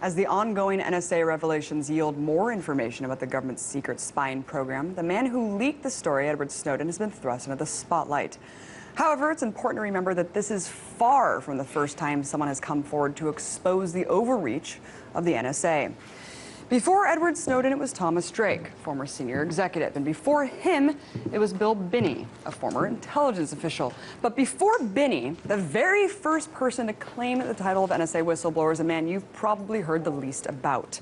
As the ongoing NSA revelations yield more information about the government's secret spying program, the man who leaked the story, Edward Snowden, has been thrust into the spotlight. However, it's important to remember that this is far from the first time someone has come forward to expose the overreach of the NSA. Before Edward Snowden, it was Thomas Drake, former senior executive. And before him, it was Bill Binney, a former intelligence official. But before Binney, the very first person to claim the title of NSA whistleblower is a man you've probably heard the least about.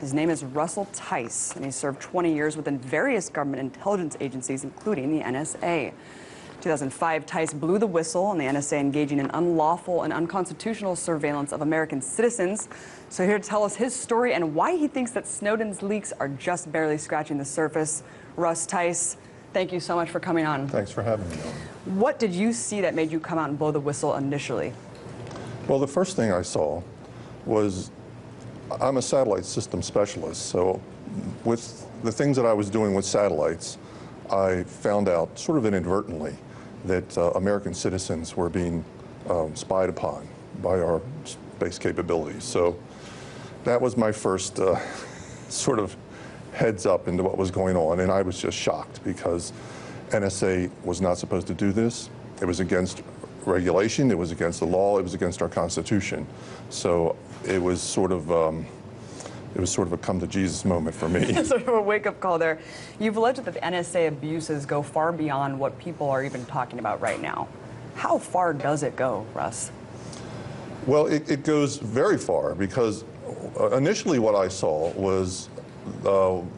His name is Russell Tice, and he served 20 years within various government intelligence agencies, including the NSA. In 2005, Tice blew the whistle on the NSA engaging in unlawful and unconstitutional surveillance of American citizens. So here to tell us his story and why he thinks that Snowden's leaks are just barely scratching the surface, Russ Tice, thank you so much for coming on. Thanks for having me on. What did you see that made you come out and blow the whistle initially? Well, the first thing I saw was, I'm a satellite system specialist, so with the things that I was doing with satellites, I found out sort of inadvertently that American citizens were being spied upon by our space capabilities. So that was my first sort of heads up into what was going on, and I was just shocked because NSA was not supposed to do this. It was against regulation, it was against the law, it was against our Constitution. So it was sort of a come to Jesus moment for me. Sort of a wake-up call there. You've alleged that the NSA abuses go far beyond what people are even talking about right now. How far does it go, Russ? Well, it goes very far because initially what I saw was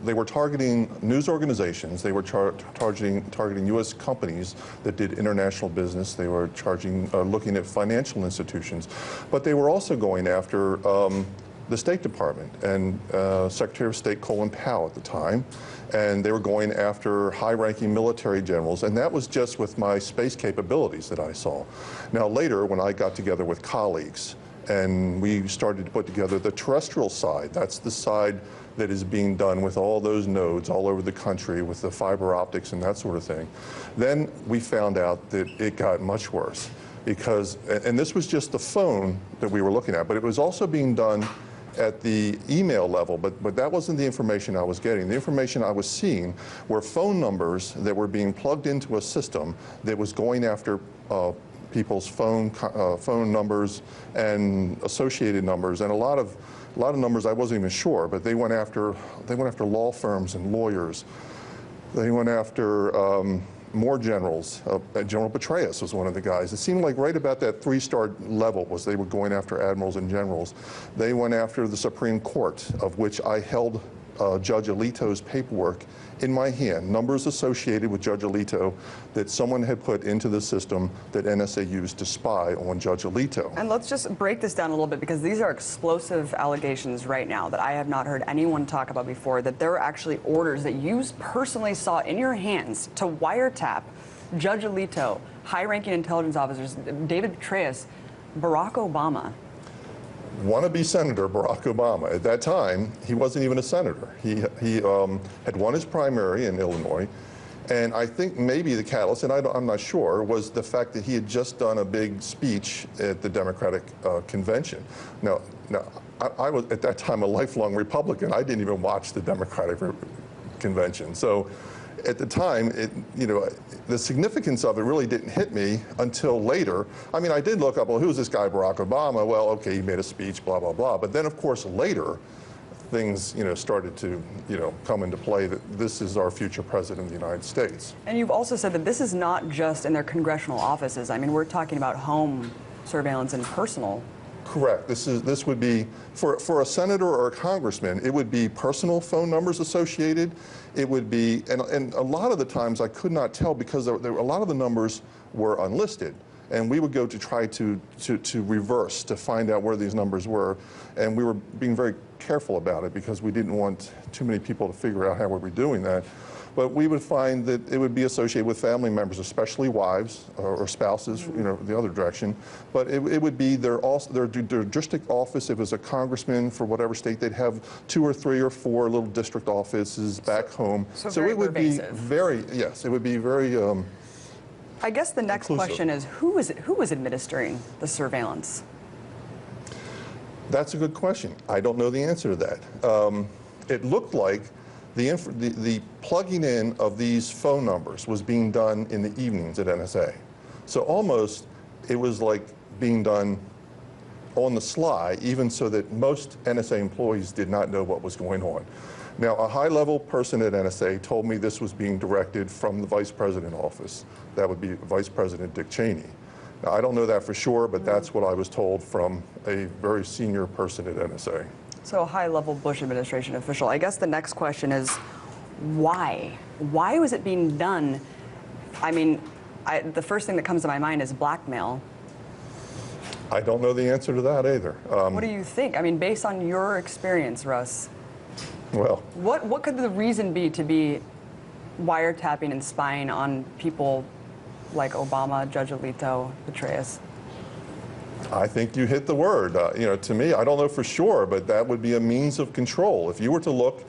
they were targeting news organizations. They were targeting U.S. companies that did international business. They were looking at financial institutions. But they were also going after the State Department and Secretary of State Colin Powell at the time. And they were going after high-ranking military generals, and that was just with my space capabilities that I saw. Now later, when I got together with colleagues, and we started to put together the terrestrial side, that's the side that is being done with all those nodes all over the country with the fiber optics and that sort of thing, then we found out that it got much worse. Because, and this was just the phone that we were looking at, but it was also being done at the email level, but that wasn't the information I was getting. The information I was seeing were phone numbers that were being plugged into a system that was going after people's phone numbers and associated numbers, and a lot of numbers I wasn't even sure, but they went after law firms and lawyers. They went after more generals. General Petraeus was one of the guys. It seemed like right about that 3-star level was they were going after admirals and generals. They went after the Supreme Court, of which I held Judge Alito's paperwork in my hand, numbers associated with Judge Alito that someone had put into the system that NSA used to spy on Judge Alito. And let's just break this down a little bit, because these are explosive allegations right now that I have not heard anyone talk about before, that there were actually orders that you personally saw in your hands to wiretap Judge Alito, high-ranking intelligence officers, David Petraeus, Barack Obama. Wannabe Senator Barack Obama. At that time, he wasn't even a senator. He had won his primary in Illinois, and I think maybe the catalyst, and I'm not sure, was the fact that he had just done a big speech at the Democratic convention. Now, I was at that time a lifelong Republican. I didn't even watch the Democratic convention. So at the time, the significance of it really didn't hit me until later. I mean, I did look up, well, who's this guy, Barack Obama? Well, okay, he made a speech, blah, blah, blah. But then, of course, later, things, started to, come into play that this is our future president of the United States. And you've also said that this is not just in their congressional offices. I mean, we're talking about home surveillance and personal. Correct. This would be, for a senator or a congressman, it would be personal phone numbers associated. It would be, and a lot of the times I could not tell because a lot of the numbers were unlisted. And we would go to try to reverse to find out where these numbers were. And we were being very careful about it because we didn't want too many people to figure out how we were doing that. But we would find that it would be associated with family members, especially wives or spouses, the other direction. But it would be their district office. If it was a congressman for whatever state, they'd have 2 or 3 or 4 little district offices back home. So it would pervasive. be very, yes, it would be very I guess the next inclusive. question is, who was administering the surveillance? That's a good question. I don't know the answer to that. It looked like the plugging in of these phone numbers was being done in the evenings at NSA. So almost it was like being done on the sly, even so that most NSA employees did not know what was going on. Now, a high-level person at NSA told me this was being directed from the Vice President office. That would be Vice President Dick Cheney. Now, I don't know that for sure, but that's what I was told from a very senior person at NSA. So a high-level Bush administration official. I guess the next question is, why? Why was it being done? I mean, the first thing that comes to my mind is blackmail. I don't know the answer to that either. What do you think? I mean, based on your experience, Russ, well, what could the reason be to be wiretapping and spying on people like Obama, Judge Alito, Petraeus? I think you hit the word. You know, to me, I don't know for sure, but that would be a means of control. If you were to look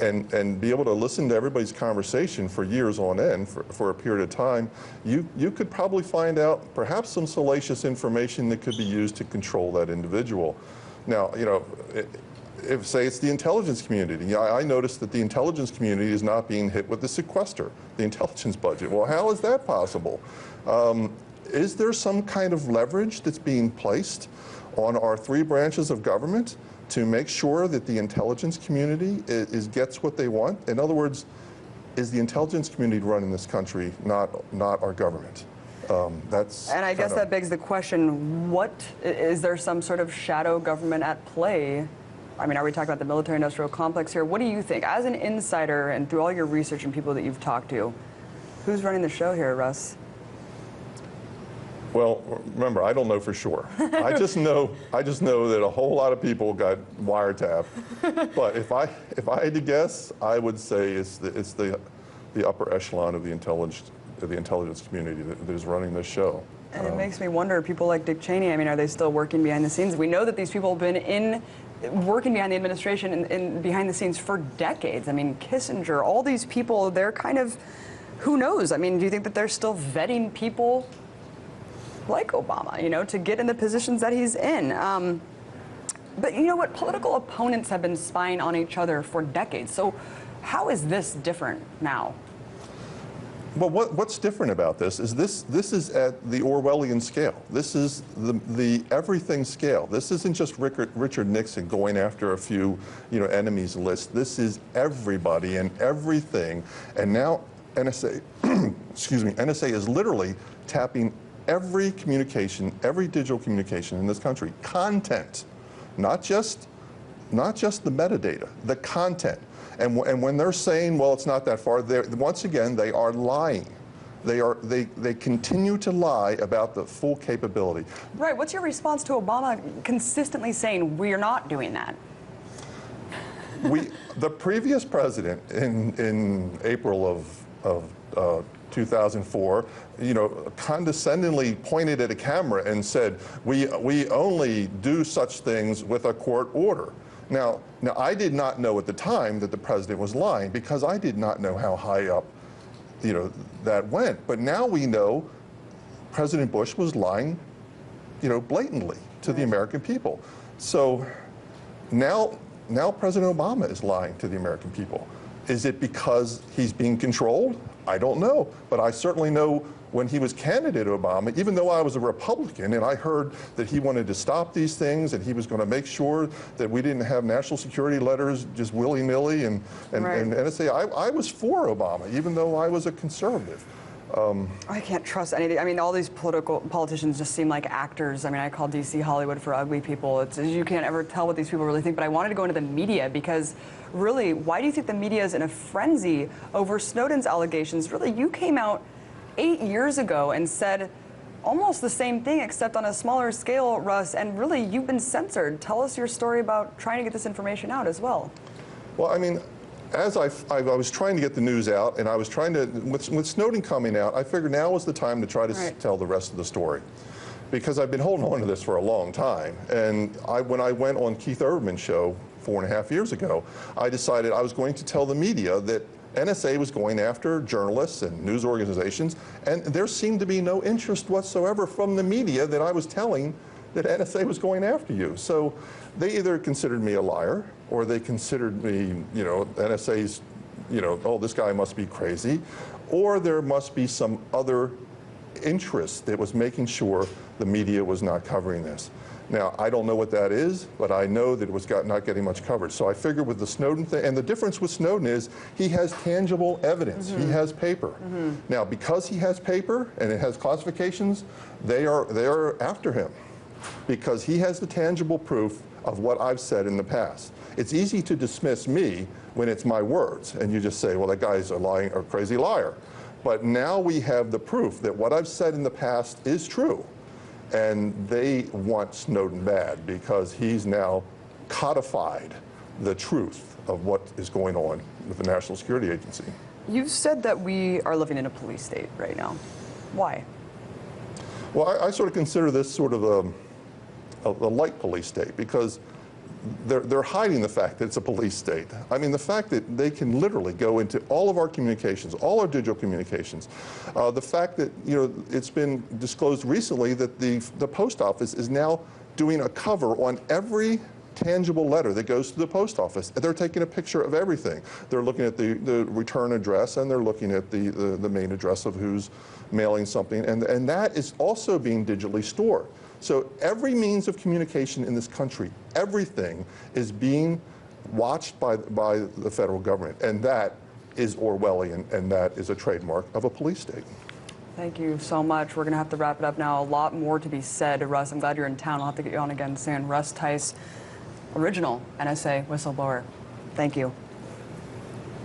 and be able to listen to everybody's conversation for years on end, for a period of time, you could probably find out perhaps some salacious information that could be used to control that individual. Now, you know, if say it's the intelligence community, yeah, I noticed that the intelligence community is not being hit with the sequester, the intelligence budget. Well, how is that possible? Is there some kind of leverage that's being placed on our three branches of government to make sure that the intelligence community gets what they want? In other words, is the intelligence community running this country, not our government? And I guess that begs the question, is there some sort of shadow government at play? I mean, are we talking about the military-industrial complex here? What do you think? As an insider and through all your research and people that you've talked to, who's running the show here, Russ? Well, remember, I don't know for sure. I just know that a whole lot of people got wiretapped. But if I had to guess, I would say it's the upper echelon of the intelligence community that is running this show. And it makes me wonder, people like Dick Cheney, I mean, are they still working behind the scenes? We know that these people have been working behind the administration and behind the scenes for decades. I mean, Kissinger, all these people, they're kind of, who knows? I mean, do you think that they're still vetting people like Obama, you know, to get in the positions that he's in? But you know what? Political opponents have been spying on each other for decades. So how is this different now? Well, what's different about this is this is at the Orwellian scale. This is the everything scale. This isn't just Richard Nixon going after a few, you know, enemies list. This is everybody and everything. And now NSA, excuse me, NSA is literally tapping every communication, every digital communication in this country. Content, not just the metadata, the content. And when they're saying, well, it's not that far, once again, they are lying. They continue to lie about the full capability. Right. What's your response to Obama consistently saying we're not doing that? The previous president in April of 2004, you know, condescendingly pointed at a camera and said, we only do such things with a court order. Now, I did not know at the time that the president was lying because I did not know how high up, you know, that went. But now we know President Bush was lying, you know, blatantly to the American people. So now President Obama is lying to the American people. Is it because he's being controlled? I don't know. But I certainly know when he was candidate Obama, even though I was a Republican and I heard that he wanted to stop these things and he was going to make sure that we didn't have national security letters just willy-nilly and NSA, I was for Obama, even though I was a conservative. I can't trust anything. I mean, all these politicians just seem like actors. I mean, I call DC Hollywood for ugly people. You can't ever tell what these people really think. But I wanted to go into the media because, really, why do you think the media is in a frenzy over Snowden's allegations? Really, you came out 8 years ago and said almost the same thing, except on a smaller scale, Russ. And really, you've been censored. Tell us your story about trying to get this information out as well. Well, I mean, as I was trying to get the news out, and I was trying to, with Snowden coming out, I figured now was the time to try to tell the rest of the story. Because I've been holding on to this for a long time. And when I went on Keith Urban's show 4.5 years ago, I decided I was going to tell the media that NSA was going after journalists and news organizations, and there seemed to be no interest whatsoever from the media that I was telling that NSA was going after you. So they either considered me a liar, or they considered me, NSA's, oh, this guy must be crazy, or there must be some other interest that was making sure the media was not covering this. Now, I don't know what that is, but I know that it was not getting much coverage. So I figured with the Snowden thing, and the difference with Snowden is he has tangible evidence. He has paper. Now, because he has paper and it has classifications, they are after him because he has the tangible proof of what I've said in the past. It's easy to dismiss me when it's my words, and you just say, well, that guy's a lying or crazy liar. But now we have the proof that what I've said in the past is true. And they want Snowden bad because he's now codified the truth of what is going on with the National Security Agency. You've said that we are living in a police state right now. Why? Well, I sort of consider this sort of a light police state because they're hiding the fact that it's a police state. I mean, the fact that they can literally go into all of our communications, all our digital communications. The fact that, it's been disclosed recently that the post office is now doing a cover on every tangible letter that goes to the post office. They're taking a picture of everything. They're looking at the return address, and they're looking at the main address of who's mailing something, and that is also being digitally stored. So every means of communication in this country, everything is being watched by the federal government, and that is Orwellian, and that is a trademark of a police state. Thank you so much. We're going to have to wrap it up now. A lot more to be said. Russ, I'm glad you're in town. I'll have to get you on again soon. Russ Tice, original NSA whistleblower. Thank you.